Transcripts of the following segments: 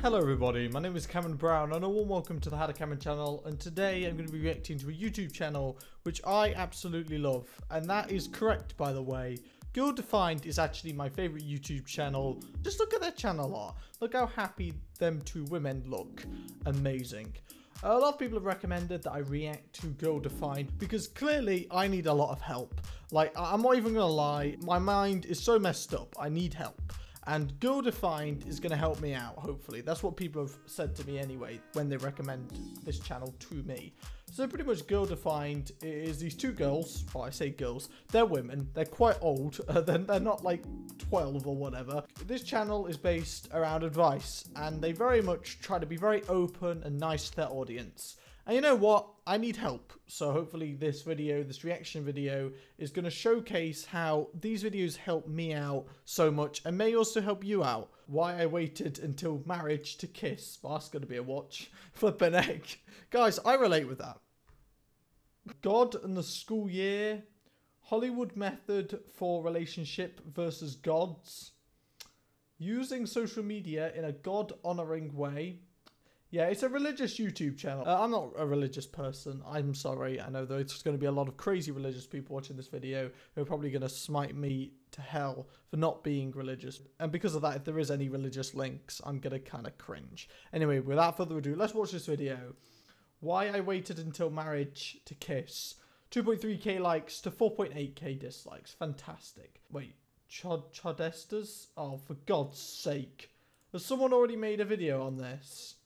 Hello everybody, my name is Cameron Brown and a warm welcome to the HowToCameron channel, and today I'm going to be reacting to a YouTube channel which I absolutely love, and that is correct, by the way. Girl Defined is actually my favourite YouTube channel. Just look at their channel art. Look how happy them two women look. Amazing. A lot of people have recommended that I react to Girl Defined because clearly I need a lot of help. Like, I'm not even going to lie, my mind is so messed up, I need help. And Girl Defined is going to help me out, hopefully. That's what people have said to me anyway when they recommend this channel to me. So pretty much Girl Defined is these two girls. Well, I say girls. They're women. They're quite old. They're not like 12 or whatever. This channel is based around advice. And they very much try to be very open and nice to their audience. And you know what? I need help. So hopefully this video, this reaction video, is going to showcase how these videos help me out so much and may also help you out. Why I waited until marriage to kiss. Well, that's going to be a watch. Flippin' egg. Guys, I relate with that. God and the school year. Hollywood method for relationship versus gods. Using social media in a God-honoring way. Yeah, it's a religious YouTube channel. I'm not a religious person. I'm sorry. I know there's going to be a lot of crazy religious people watching this video who are probably going to smite me to hell for not being religious. And because of that, if there is any religious links, I'm going to kind of cringe. Anyway, without further ado, let's watch this video. Why I waited until marriage to kiss. 2.3k likes to 4.8k dislikes. Fantastic. Wait, Chodestas? Oh, for God's sake. Has someone already made a video on this?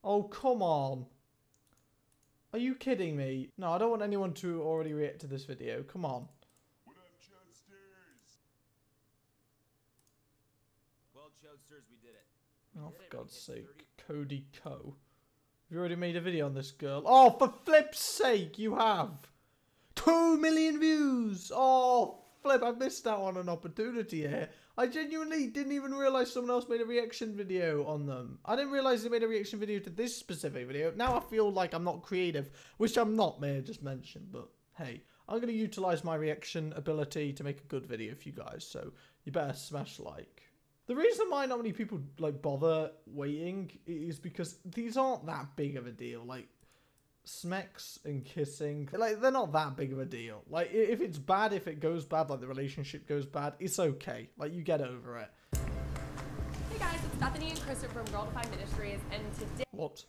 Oh, come on. Are you kidding me? No, I don't want anyone to already react to this video. Come on. What up, Chudsters? Well, Chudsters, we did it. Oh, for God's sake. Cody Co. Have you already made a video on this girl? Oh, for flip's sake, you have. 2 million views. Oh, flip, I missed out on an opportunity here. I genuinely didn't even realize someone else made a reaction video on them. I didn't realize they made a reaction video to this specific video. Now I feel like I'm not creative, which I'm not, may I just mention. But hey, I'm going to utilize my reaction ability to make a good video for you guys. So you better smash like. The reason why not many people like bother waiting is because these aren't that big of a deal. Like, smecks and kissing, like, they're not that big of a deal. Like, if it's bad, if it goes bad, like the relationship goes bad, it's okay. Like, you get over it. Hey guys, it's Bethany and Kristen from Girl Defined Ministries, and today... What?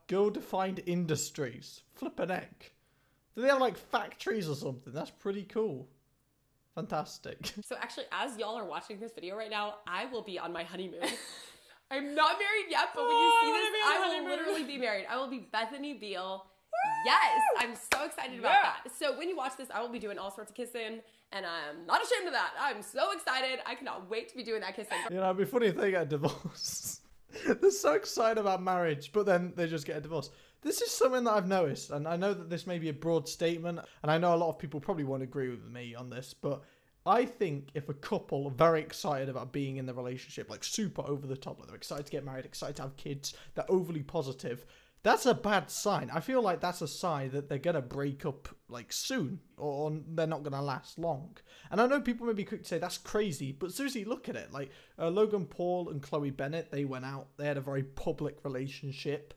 Girl Defined Industries? Flippin' heck. Do they have like factories or something? That's pretty cool. Fantastic. So actually, as y'all are watching this video right now, I will be on my honeymoon. I'm not married yet, but when you see this, I will literally be married. I will be Bethany Beal. Yes, I'm so excited about that. So when you watch this, I will be doing all sorts of kissing, and I'm not ashamed of that. I'm so excited. I cannot wait to be doing that kissing. You know, it'd be funny if they get a divorce. They're so excited about marriage, but then they just get a divorce. This is something that I've noticed, and I know that this may be a broad statement, and I know a lot of people probably won't agree with me on this, but I think if a couple are very excited about being in the relationship, like super over the top, like they're excited to get married, excited to have kids, they're overly positive, that's a bad sign. I feel like that's a sign that they're going to break up like soon, or they're not going to last long. And I know people may be quick to say that's crazy, but seriously, look at it. Like Logan Paul and Chloe Bennett, they went out, they had a very public relationship.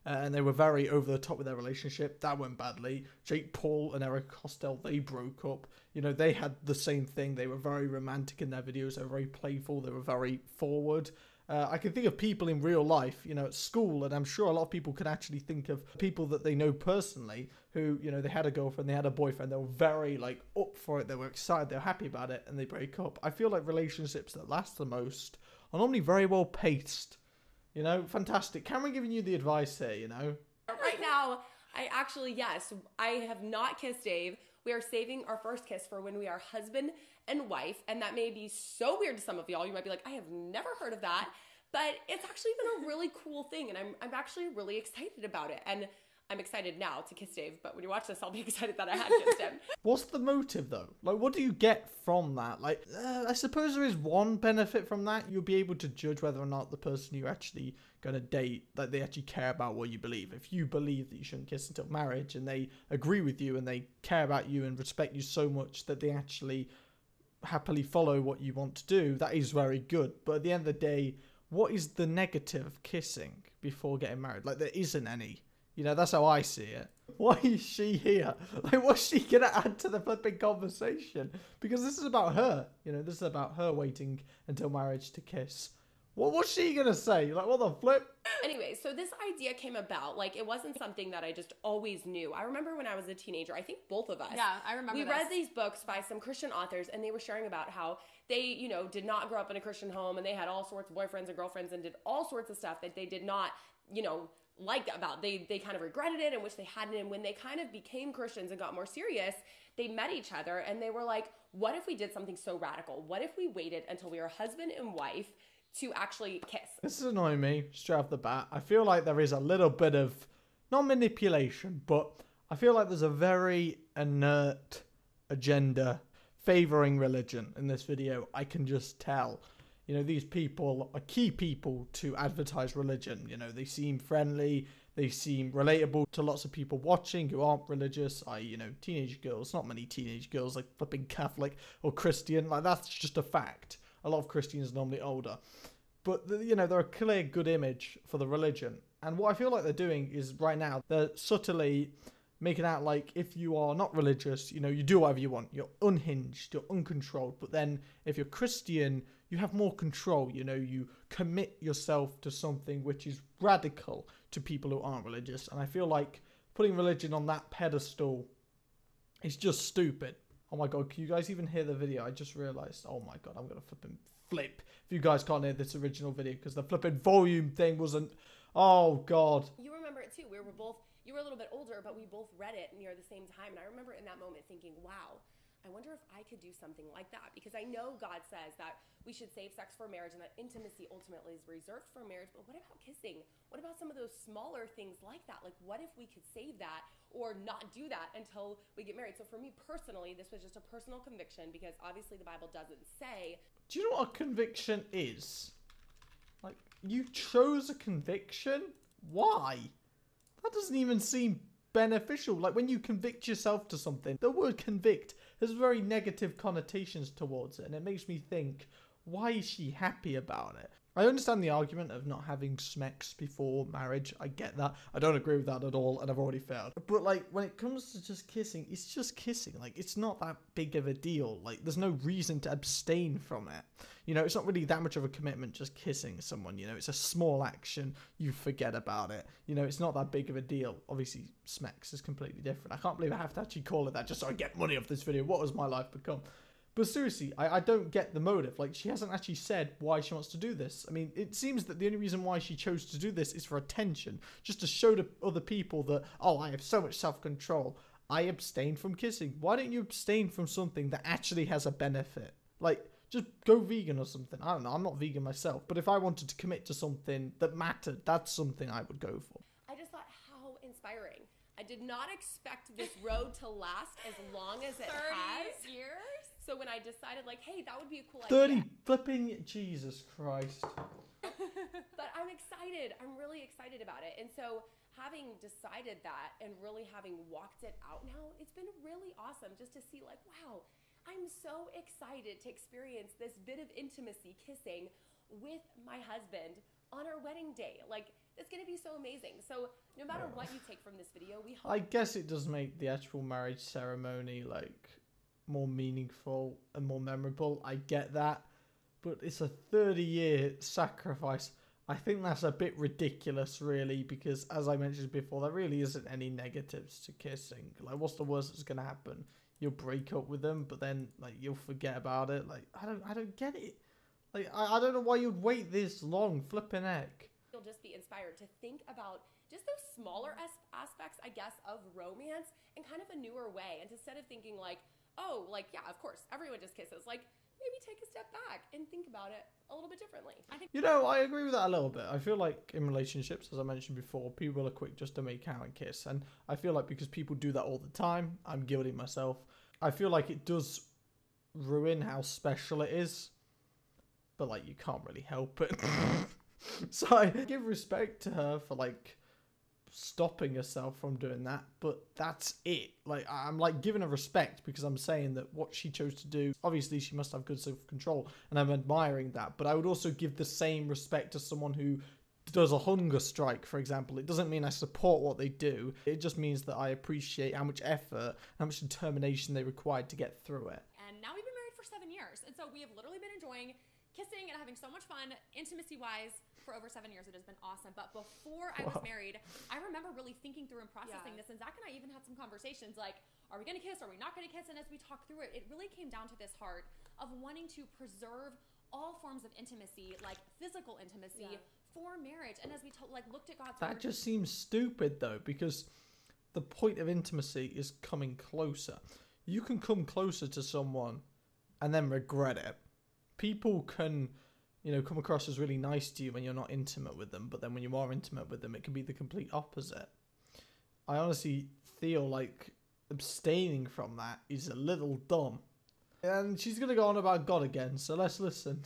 And they were very over the top with their relationship. That went badly. Jake Paul and Eric Costello, they broke up. You know, they had the same thing. They were very romantic in their videos. They were very playful. They were very forward. I can think of people in real life, you know, at school, and I'm sure a lot of people can actually think of people that they know personally who, you know, they had a girlfriend, they had a boyfriend, they were very, like, up for it. They were excited. They were happy about it, and they break up. I feel like relationships that last the most are normally very well paced. You know, fantastic. Cameron giving you the advice here, you know. Right now, yes, I have not kissed Dave. We are saving our first kiss for when we are husband and wife, and that may be so weird to some of y'all. You might be like, I have never heard of that, but it's actually been a really cool thing, and I'm actually really excited about it. And I'm excited now to kiss Dave, but when you watch this, I'll be excited that I had kissed him. What's the motive, though? Like, what do you get from that? Like, I suppose there is one benefit from that. You'll be able to judge whether or not the person you're actually going to date, that they actually care about what you believe. If you believe that you shouldn't kiss until marriage, and they agree with you, and they care about you and respect you so much that they actually happily follow what you want to do, that is very good. But at the end of the day, what is the negative of kissing before getting married? Like, there isn't any. You know, that's how I see it. Why is she here? Like, what's she gonna add to the flipping conversation? Because this is about her. You know, this is about her waiting until marriage to kiss. What's she gonna say? Like, what the flip? Anyway, so this idea came about. Like, it wasn't something that I just always knew. I remember when I was a teenager, I think both of us. Yeah, I remember We this. read these books by some Christian authors, and they were sharing about how they, you know, did not grow up in a Christian home, and they had all sorts of boyfriends and girlfriends and did all sorts of stuff that they did not, you know, like about. They kind of regretted it and wish they hadn't. And when they kind of became Christians and got more serious, they met each other and they were like, what if we did something so radical? What if we waited until we were husband and wife to actually kiss? This is annoying me straight off the bat. I feel like there is a little bit of, not manipulation, but I feel like there's a very inert agenda favoring religion in this video. I can just tell. You know, these people are key people to advertise religion. You know, they seem friendly. They seem relatable to lots of people watching who aren't religious, i.e., you know, teenage girls. Not many teenage girls like flipping Catholic or Christian. Like, that's just a fact. A lot of Christians are normally older. But, you know, they're a clear good image for the religion. And what I feel like they're doing is right now, they're subtly making out like if you are not religious, you know, you do whatever you want. You're unhinged, you're uncontrolled. But then if you're Christian, you have more control. You know, you commit yourself to something which is radical to people who aren't religious. And I feel like putting religion on that pedestal is just stupid. Oh my God, can you guys even hear the video? I just realized, oh my God, I'm going to flipping flip if you guys can't hear this original video because the flipping volume thing wasn't, oh God. You remember it too. We were both, you were a little bit older, but we both read it near the same time. And I remember in that moment thinking, wow, I wonder if I could do something like that, because I know God says that we should save sex for marriage and that intimacy ultimately is reserved for marriage. But what about kissing? What about some of those smaller things like that? Like, what if we could save that or not do that until we get married? So for me personally, this was just a personal conviction, because obviously the Bible doesn't say. Do you know what a conviction is? Like, you chose a conviction? Why? That doesn't even seem beneficial. Like, when you convict yourself to something, the word convict has very negative connotations towards it, and it makes me think, why is she happy about it? I understand the argument of not having sex before marriage. I get that. I don't agree with that at all, and I've already failed. But, like, when it comes to just kissing, it's just kissing. Like, it's not that big of a deal. Like, there's no reason to abstain from it. You know, it's not really that much of a commitment just kissing someone. You know, it's a small action. You forget about it. You know, it's not that big of a deal. Obviously, sex is completely different. I can't believe I have to actually call it that just so I get money off this video. What has my life become? But seriously, I don't get the motive. Like, she hasn't actually said why she wants to do this. I mean, it seems that the only reason why she chose to do this is for attention. Just to show to other people that, oh, I have so much self-control. I abstain from kissing. Why don't you abstain from something that actually has a benefit? Like, just go vegan or something. I don't know. I'm not vegan myself. But if I wanted to commit to something that mattered, that's something I would go for. I just thought, how inspiring. I did not expect this road to last as long as it has. 30 years? So when I decided, like, hey, that would be a cool 30 idea. flipping Jesus Christ. But I'm excited. I'm really excited about it. And so having decided that and really having walked it out now, it's been really awesome just to see, like, wow, I'm so excited to experience this bit of intimacy, kissing with my husband on our wedding day. Like, it's going to be so amazing. So no matter what you take from this video, we hope. I guess it does make the actual marriage ceremony, like, more meaningful and more memorable. I get that. But it's a 30-year sacrifice. I think that's a bit ridiculous, really, because as I mentioned before, there really isn't any negatives to kissing. Like, what's the worst that's going to happen? You'll break up with them, but then, like, you'll forget about it. Like, I don't get it. Like, I don't know why you'd wait this long. Flipping heck. You'll just be inspired to think about just those smaller aspects, I guess, of romance in kind of a newer way. And instead of thinking like, oh, like, yeah, of course, everyone just kisses. Like, maybe take a step back and think about it a little bit differently. I think, you know, I agree with that a little bit. I feel like in relationships, as I mentioned before, people are quick just to make out and kiss. And I feel like because people do that all the time, I'm guilty myself. I feel like it does ruin how special it is. But, like, you can't really help it. So I give respect to her for, like, stopping herself from doing that, but that's it. Like, I'm like giving her respect because I'm saying that what she chose to do, obviously she must have good self-control, and I'm admiring that. But I would also give the same respect to someone who does a hunger strike, for example. It doesn't mean I support what they do. It just means that I appreciate how much effort, how much determination they required to get through it. And now we've been married for 7 years. And so we have literally been enjoying kissing and having so much fun, intimacy-wise, for over 7 years. It has been awesome. But before I was married, I remember really thinking through and processing this. And Zach and I even had some conversations like, are we going to kiss? Are we not going to kiss? And as we talked through it, it really came down to this heart of wanting to preserve all forms of intimacy, like physical intimacy, for marriage. And as we looked at God's That word, just seems stupid, though, because the point of intimacy is coming closer. You can come closer to someone and then regret it. People can, come across as really nice to you when you're not intimate with them, but then when you are intimate with them, it can be the complete opposite. I honestly feel like abstaining from that is a little dumb. And she's going to go on about God again, so let's listen.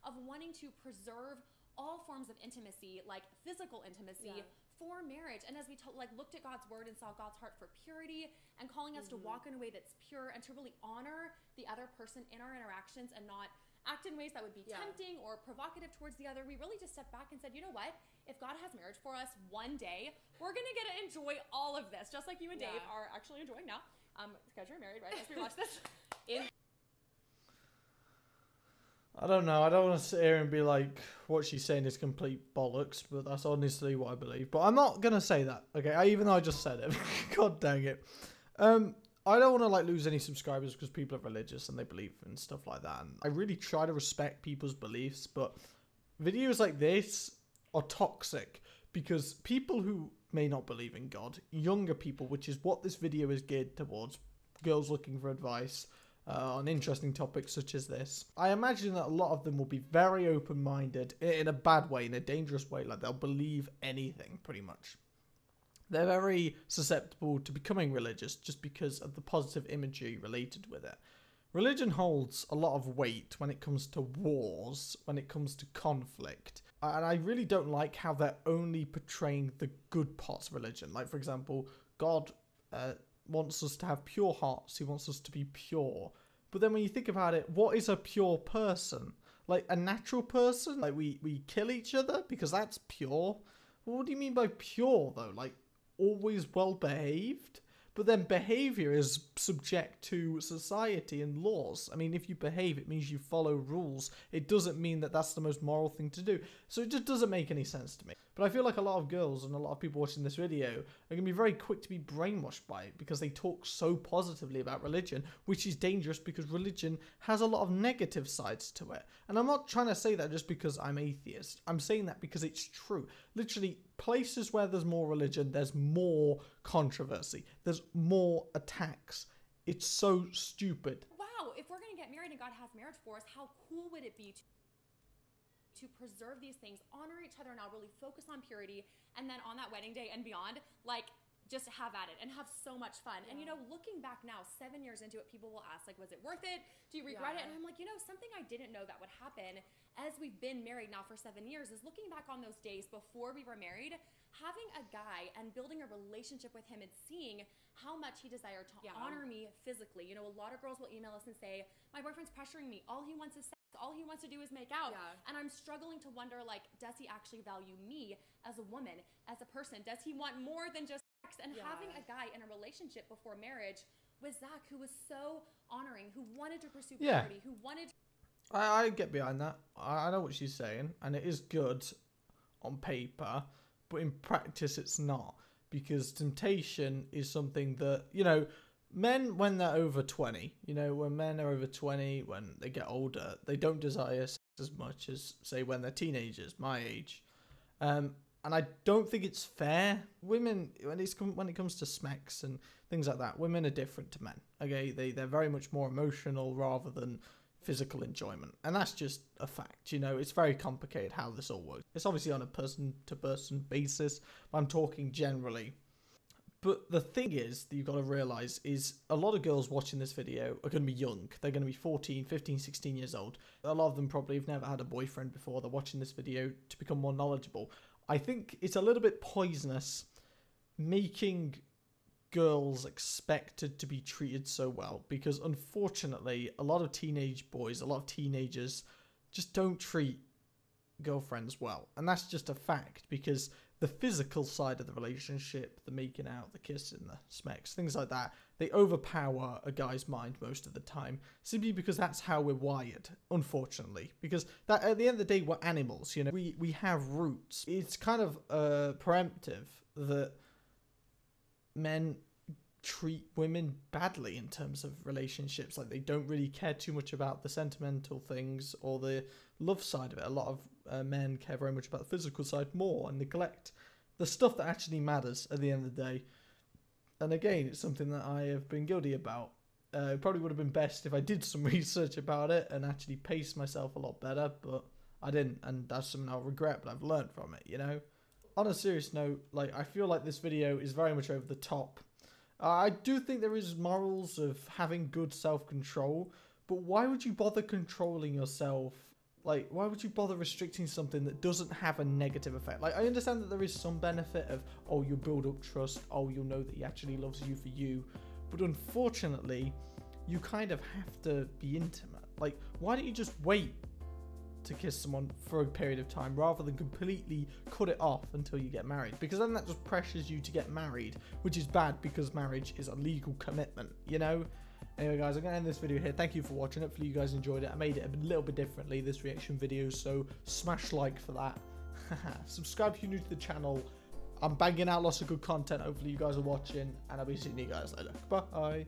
of wanting to preserve all forms of intimacy, like physical intimacy, for marriage. And as we looked at God's word and saw God's heart for purity and calling us to walk in a way that's pure and to really honor the other person in our interactions and not act in ways that would be tempting or provocative towards the other, we really just stepped back and said, you know what? If God has marriage for us one day, we're going to get to enjoy all of this, just like you and Dave are actually enjoying now. Because you're married, right? As we watch this. I don't know. I don't want to sit here and be like, what she's saying is complete bollocks, but that's honestly what I believe. But I'm not going to say that, okay? Even though I just said it. God dang it. I don't want to lose any subscribers because people are religious and they believe in stuff like that. And I really try to respect people's beliefs, but videos like this are toxic because people who may not believe in God, younger people, which is what this video is geared towards, girls looking for advice, on interesting topics such as this. I imagine that a lot of them will be very open-minded in a bad way, in a dangerous way, like they'll believe anything pretty much. They're very susceptible to becoming religious just because of the positive imagery related with it. Religion holds a lot of weight when it comes to wars, when it comes to conflict. And I really don't like how they're only portraying the good parts of religion. Like, for example, God wants us to have pure hearts. He wants us to be pure. But then when you think about it, what is a pure person? Like a natural person? Like we kill each other because that's pure? Well, what do you mean by pure though? Like always well behaved? But then behavior is subject to society and laws. I mean, if you behave, it means you follow rules. It doesn't mean that that's the most moral thing to do. So it just doesn't make any sense to me. But I feel like a lot of girls and a lot of people watching this video are going to be very quick to be brainwashed by it because they talk so positively about religion, which is dangerous because religion has a lot of negative sides to it. And I'm not trying to say that just because I'm atheist. I'm saying that because it's true. Literally, places where there's more religion, there's more controversy. There's more attacks. It's so stupid. Wow, if we're going to get married and God has marriage for us, how cool would it be to preserve these things, honor each other now, really focus on purity, and then on that wedding day and beyond, just have at it and have so much fun. And looking back now, 7 years into it, people will ask, was it worth it? Do you regret it? And I'm like, something I didn't know that would happen as we've been married now for 7 years is looking back on those days before we were married, having a guy and building a relationship with him and seeing how much he desired to honor me physically. A lot of girls will email us and say, my boyfriend's pressuring me. All he wants is sex. All he wants to do is make out. And I'm struggling to wonder, does he actually value me as a woman, as a person? Does he want more than just sex? And having a guy in a relationship before marriage with Zach who was so honoring, who wanted to pursue purity, who wanted... I get behind that. I know what she's saying, and it is good on paper, but in practice it's not. Because temptation is something that, men, when they're over 20, when men are over 20, when they get older, they don't desire sex as much as, say, when they're teenagers, my age. And I don't think it's fair. Women, when it comes to smecks and things like that, women are different to men. Okay, they're very much more emotional rather than physical enjoyment. And that's just a fact, It's very complicated how this all works. It's obviously on a person-to-person basis, but I'm talking generally. But the thing is that you've got to realize is a lot of girls watching this video are going to be young. They're going to be 14, 15, 16 years old. A lot of them probably have never had a boyfriend before. They're watching this video to become more knowledgeable. I think it's a little bit poisonous making girls expected to be treated so well, because unfortunately a lot of teenage boys, a lot of teenagers just don't treat girlfriends well, and that's just a fact, because the physical side of the relationship, the making out, the kissing, the smecks, things like that, they overpower a guy's mind most of the time, simply because that's how we're wired, unfortunately. Because that, at the end of the day, we're animals, you know, we have roots. It's kind of preemptive that men treat women badly in terms of relationships. Like, they don't really care too much about the sentimental things or the love side of it. A lot of men care very much about the physical side more and neglect the stuff that actually matters at the end of the day. And again, it's something that I have been guilty about. It probably would have been best if I did some research about it and actually paced myself a lot better, but I didn't, and that's something I'll regret, but I've learned from it, you know? On a serious note, like, I feel like this video is very much over the top. I do think there is morals of having good self-control, but why would you bother controlling yourself? Like, why would you bother restricting something that doesn't have a negative effect? Like, I understand that there is some benefit of, oh, you'll build up trust, oh, you'll know that he actually loves you for you, but unfortunately, you kind of have to be intimate. Like, why don't you just wait to kiss someone for a period of time rather than completely cut it off until you get married? Because then that just pressures you to get married, which is bad because marriage is a legal commitment, you know? Anyway guys, I'm going to end this video here. Thank you for watching. Hopefully you guys enjoyed it. I made it a little bit differently, this reaction video, so smash like for that. Subscribe if you're new to the channel. I'm banging out lots of good content. Hopefully you guys are watching, and I'll be seeing you guys later. Bye.